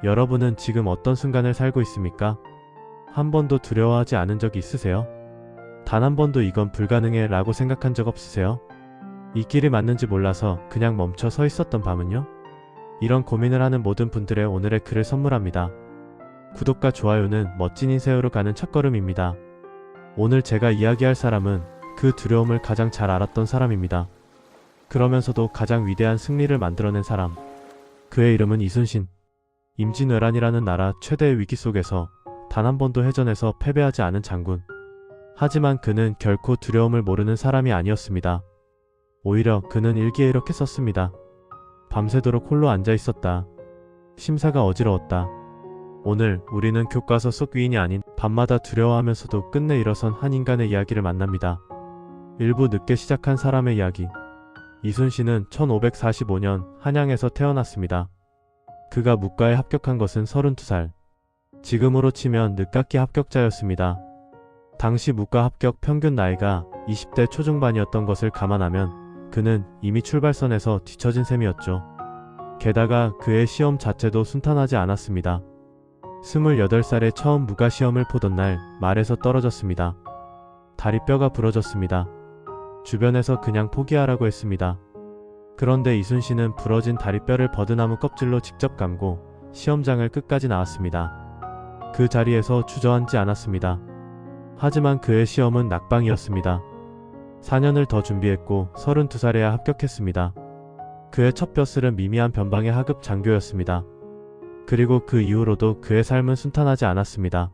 여러분은 지금 어떤 순간을 살고 있습니까? 한 번도 두려워하지 않은 적이 있으세요? 단 한 번도 이건 불가능해 라고 생각한 적 없으세요? 이 길이 맞는지 몰라서 그냥 멈춰 서 있었던 밤은요? 이런 고민을 하는 모든 분들의 오늘의 글을 선물합니다. 구독과 좋아요는 멋진 인생으로 가는 첫걸음입니다. 오늘 제가 이야기할 사람은 그 두려움을 가장 잘 알았던 사람입니다. 그러면서도 가장 위대한 승리를 만들어낸 사람. 그의 이름은 이순신. 임진왜란이라는 나라 최대의 위기 속에서 단 한 번도 해전에서 패배하지 않은 장군. 하지만 그는 결코 두려움을 모르는 사람이 아니었습니다. 오히려 그는 일기에 이렇게 썼습니다. 밤새도록 홀로 앉아 있었다. 심사가 어지러웠다. 오늘 우리는 교과서 속 위인이 아닌 밤마다 두려워하면서도 끝내 일어선 한 인간의 이야기를 만납니다. 일부 늦게 시작한 사람의 이야기. 이순신은 1545년 한양에서 태어났습니다. 그가 문과에 합격한 것은 32살. 지금으로 치면 늦깎이 합격자였습니다. 당시 문과 합격 평균 나이가 20대 초중반이었던 것을 감안하면 그는 이미 출발선에서 뒤처진 셈이었죠. 게다가 그의 시험 자체도 순탄하지 않았습니다. 28살에 처음 무가 시험을 보던 날 말에서 떨어졌습니다. 다리뼈가 부러졌습니다. 주변에서 그냥 포기하라고 했습니다. 그런데 이순신은 부러진 다리뼈를 버드나무 껍질로 직접 감고 시험장을 끝까지 나왔습니다. 그 자리에서 주저앉지 않았습니다. 하지만 그의 시험은 낙방이었습니다. 4년을 더 준비했고 32살에야 합격했습니다. 그의 첫 벼슬은 미미한 변방의 하급 장교였습니다. 그리고 그 이후로도 그의 삶은 순탄하지 않았습니다.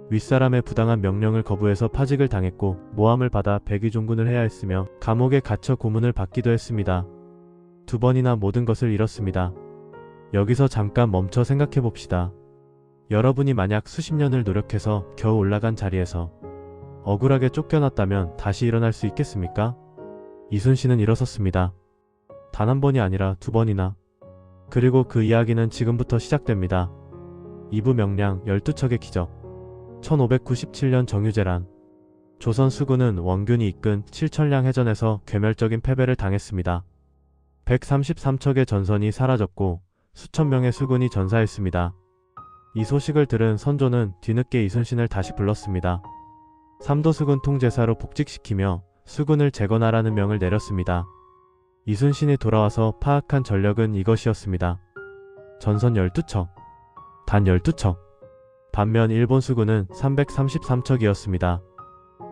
윗사람의 부당한 명령을 거부해서 파직을 당했고 모함을 받아 백의종군을 해야 했으며 감옥에 갇혀 고문을 받기도 했습니다. 2번이나 모든 것을 잃었습니다. 여기서 잠깐 멈춰 생각해 봅시다. 여러분이 만약 수십 년을 노력해서 겨우 올라간 자리에서 억울하게 쫓겨났다면 다시 일어날 수 있겠습니까? 이순신은 일어섰습니다. 단 한 번이 아니라 2번이나. 그리고 그 이야기는 지금부터 시작됩니다. 2부 명량 12척의 기적. 1597년 정유재란. 조선 수군은 원균이 이끈 7천량 해전에서 괴멸적인 패배를 당했습니다. 133척의 전선이 사라졌고 수천 명의 수군이 전사했습니다. 이 소식을 들은 선조는 뒤늦게 이순신을 다시 불렀습니다. 삼도수군 통제사로 복직시키며 수군을 재건하라는 명을 내렸습니다. 이순신이 돌아와서 파악한 전력은 이것이었습니다. 전선 12척. 단 12척. 반면 일본 수군은 333척이었습니다.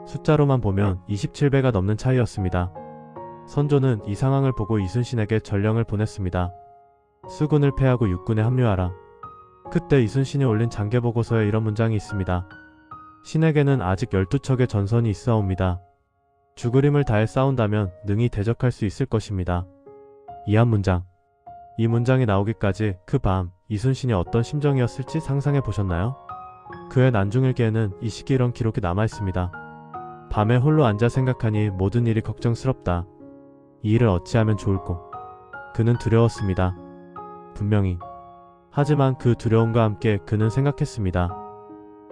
숫자로만 보면 27배가 넘는 차이였습니다. 선조는 이 상황을 보고 이순신에게 전령을 보냈습니다. 수군을 패하고 육군에 합류하라. 그때 이순신이 올린 장계보고서에 이런 문장이 있습니다. 신에게는 아직 12척의 전선이 있사옵니다. 죽으림을 다해 싸운다면 능히 대적할 수 있을 것입니다. 이 한 문장. 이 문장이 나오기까지 그 밤 이순신이 어떤 심정이었을지 상상해 보셨나요? 그의 난중일기에는 이 시기 이런 기록이 남아있습니다. 밤에 홀로 앉아 생각하니 모든 일이 걱정스럽다. 이 일을 어찌하면 좋을꼬. 그는 두려웠습니다. 분명히. 하지만 그 두려움과 함께 그는 생각했습니다.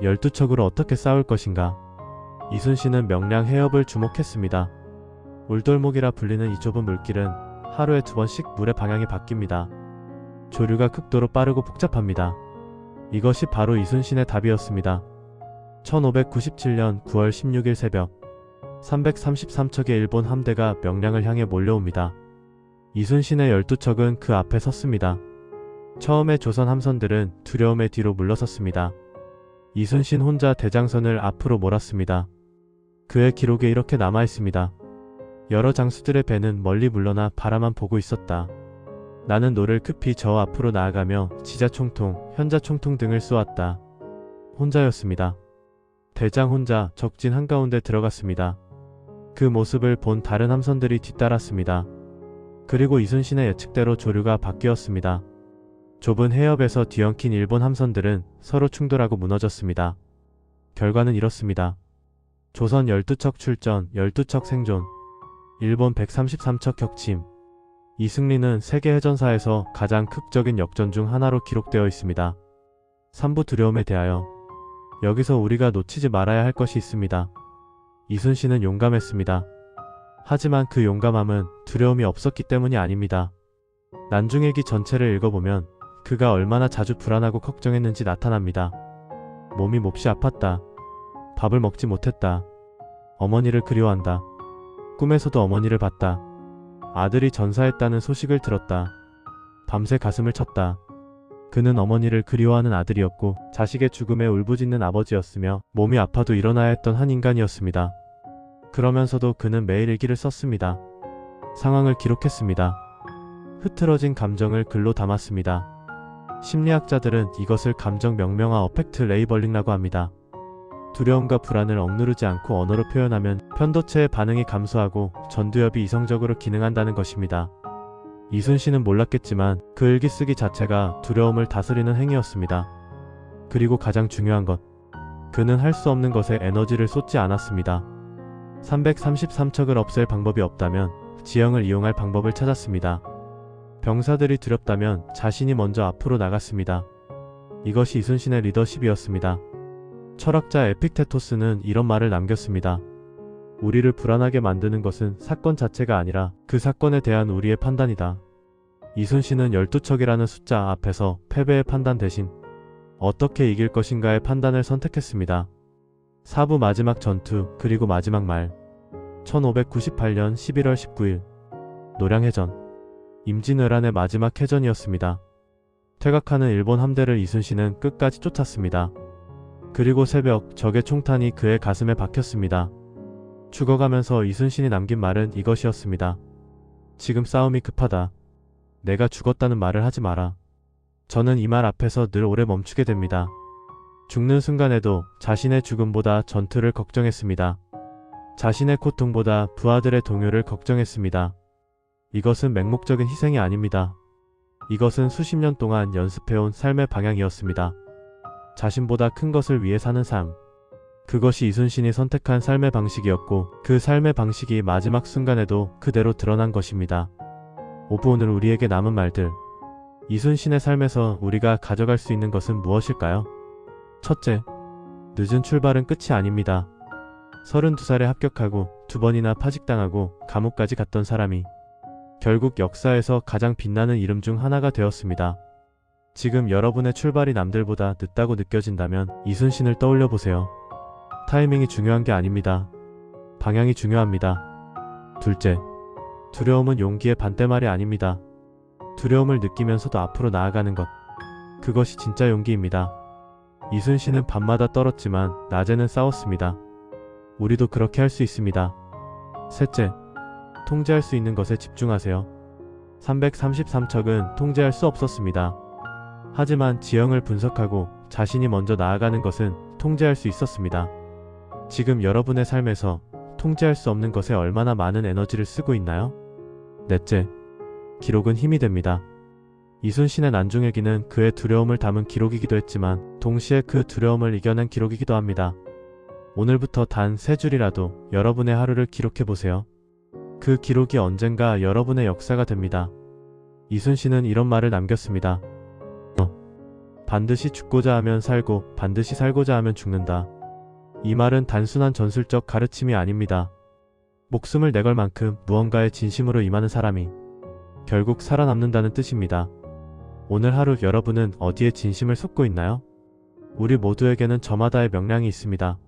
12척으로 어떻게 싸울 것인가. 이순신은 명량 해협을 주목했습니다. 울돌목이라 불리는 이 좁은 물길은 하루에 2번씩 물의 방향이 바뀝니다. 조류가 극도로 빠르고 복잡합니다. 이것이 바로 이순신의 답이었습니다. 1597년 9월 16일 새벽 333척의 일본 함대가 명량을 향해 몰려옵니다. 이순신의 12척은 그 앞에 섰습니다. 처음에 조선 함선들은 두려움에 뒤로 물러섰습니다. 이순신 혼자 대장선을 앞으로 몰았습니다. 그의 기록에 이렇게 남아있습니다. 여러 장수들의 배는 멀리 물러나 바라만 보고 있었다. 나는 노를 급히 저 앞으로 나아가며 지자총통, 현자총통 등을 쏘았다. 혼자였습니다. 대장 혼자 적진 한가운데 들어갔습니다. 그 모습을 본 다른 함선들이 뒤따랐습니다. 그리고 이순신의 예측대로 조류가 바뀌었습니다. 좁은 해협에서 뒤엉킨 일본 함선들은 서로 충돌하고 무너졌습니다. 결과는 이렇습니다. 조선 12척 출전, 12척 생존. 일본 133척 격침. 이 승리는 세계 해전사에서 가장 극적인 역전 중 하나로 기록되어 있습니다. 3부 두려움에 대하여. 여기서 우리가 놓치지 말아야 할 것이 있습니다. 이순신은 용감했습니다. 하지만 그 용감함은 두려움이 없었기 때문이 아닙니다. 난중일기 전체를 읽어보면 그가 얼마나 자주 불안하고 걱정했는지 나타납니다. 몸이 몹시 아팠다. 밥을 먹지 못했다. 어머니를 그리워한다. 꿈에서도 어머니를 봤다. 아들이 전사했다는 소식을 들었다. 밤새 가슴을 쳤다. 그는 어머니를 그리워하는 아들이었고 자식의 죽음에 울부짖는 아버지였으며 몸이 아파도 일어나야 했던 한 인간이었습니다. 그러면서도 그는 매일 일기를 썼습니다. 상황을 기록했습니다. 흐트러진 감정을 글로 담았습니다. 심리학자들은 이것을 감정 명명화 어펙트 레이벌링이라고 합니다. 두려움과 불안을 억누르지 않고 언어로 표현하면 편도체의 반응이 감소하고 전두엽이 이성적으로 기능한다는 것입니다. 이순신은 몰랐겠지만 그 일기 쓰기 자체가 두려움을 다스리는 행위였습니다. 그리고 가장 중요한 것, 그는 할 수 없는 것에 에너지를 쏟지 않았습니다. 333척을 없앨 방법이 없다면 지형을 이용할 방법을 찾았습니다. 병사들이 두렵다면 자신이 먼저 앞으로 나갔습니다. 이것이 이순신의 리더십이었습니다. 철학자 에픽테토스는 이런 말을 남겼습니다. 우리를 불안하게 만드는 것은 사건 자체가 아니라 그 사건에 대한 우리의 판단이다. 이순신은 12척이라는 숫자 앞에서 패배의 판단 대신 어떻게 이길 것인가의 판단을 선택했습니다. 사부 마지막 전투 그리고 마지막 말 1598년 11월 19일 노량해전 임진왜란의 마지막 해전이었습니다. 퇴각하는 일본 함대를 이순신은 끝까지 쫓았습니다. 그리고 새벽 적의 총탄이 그의 가슴에 박혔습니다. 죽어가면서 이순신이 남긴 말은 이것이었습니다. 지금 싸움이 급하다. 내가 죽었다는 말을 하지 마라. 저는 이 말 앞에서 늘 오래 멈추게 됩니다. 죽는 순간에도 자신의 죽음보다 전투를 걱정했습니다. 자신의 고통보다 부하들의 동요를 걱정했습니다. 이것은 맹목적인 희생이 아닙니다. 이것은 수십 년 동안 연습해온 삶의 방향이었습니다. 자신보다 큰 것을 위해 사는 삶. 그것이 이순신이 선택한 삶의 방식이었고 그 삶의 방식이 마지막 순간에도 그대로 드러난 것입니다. 오브 오늘 우리에게 남은 말들. 이순신의 삶에서 우리가 가져갈 수 있는 것은 무엇일까요? 첫째, 늦은 출발은 끝이 아닙니다. 32살에 합격하고 2번이나 파직당하고 감옥까지 갔던 사람이 결국 역사에서 가장 빛나는 이름 중 하나가 되었습니다. 지금 여러분의 출발이 남들보다 늦다고 느껴진다면 이순신을 떠올려 보세요. 타이밍이 중요한 게 아닙니다. 방향이 중요합니다. 둘째, 두려움은 용기의 반대말이 아닙니다. 두려움을 느끼면서도 앞으로 나아가는 것. 그것이 진짜 용기입니다. 이순신은 밤마다 떨었지만 낮에는 싸웠습니다. 우리도 그렇게 할 수 있습니다. 셋째, 통제할 수 있는 것에 집중하세요. 333척은 통제할 수 없었습니다. 하지만 지형을 분석하고 자신이 먼저 나아가는 것은 통제할 수 있었습니다. 지금 여러분의 삶에서 통제할 수 없는 것에 얼마나 많은 에너지를 쓰고 있나요? 넷째, 기록은 힘이 됩니다. 이순신의 난중일기는 그의 두려움을 담은 기록이기도 했지만 동시에 그 두려움을 이겨낸 기록이기도 합니다. 오늘부터 단 3줄이라도 여러분의 하루를 기록해보세요. 그 기록이 언젠가 여러분의 역사가 됩니다. 이순신은 이런 말을 남겼습니다. 반드시 죽고자 하면 살고 반드시 살고자 하면 죽는다. 이 말은 단순한 전술적 가르침이 아닙니다. 목숨을 내걸 만큼 무언가에 진심으로 임하는 사람이 결국 살아남는다는 뜻입니다. 오늘 하루 여러분은 어디에 진심을 쏟고 있나요? 우리 모두에게는 저마다의 명량이 있습니다.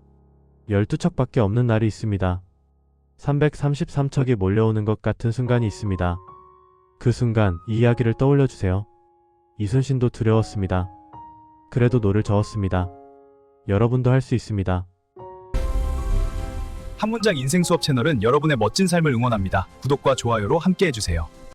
12척밖에 없는 날이 있습니다. 333척이 몰려오는 것 같은 순간이 있습니다. 그 순간 이 이야기를 떠올려 주세요. 이순신도 두려웠습니다. 그래도 노를 저었습니다. 여러분도 할 수 있습니다. 한 문장 인생 수업 채널은 여러분의 멋진 삶을 응원합니다. 구독과 좋아요로 함께 해주세요.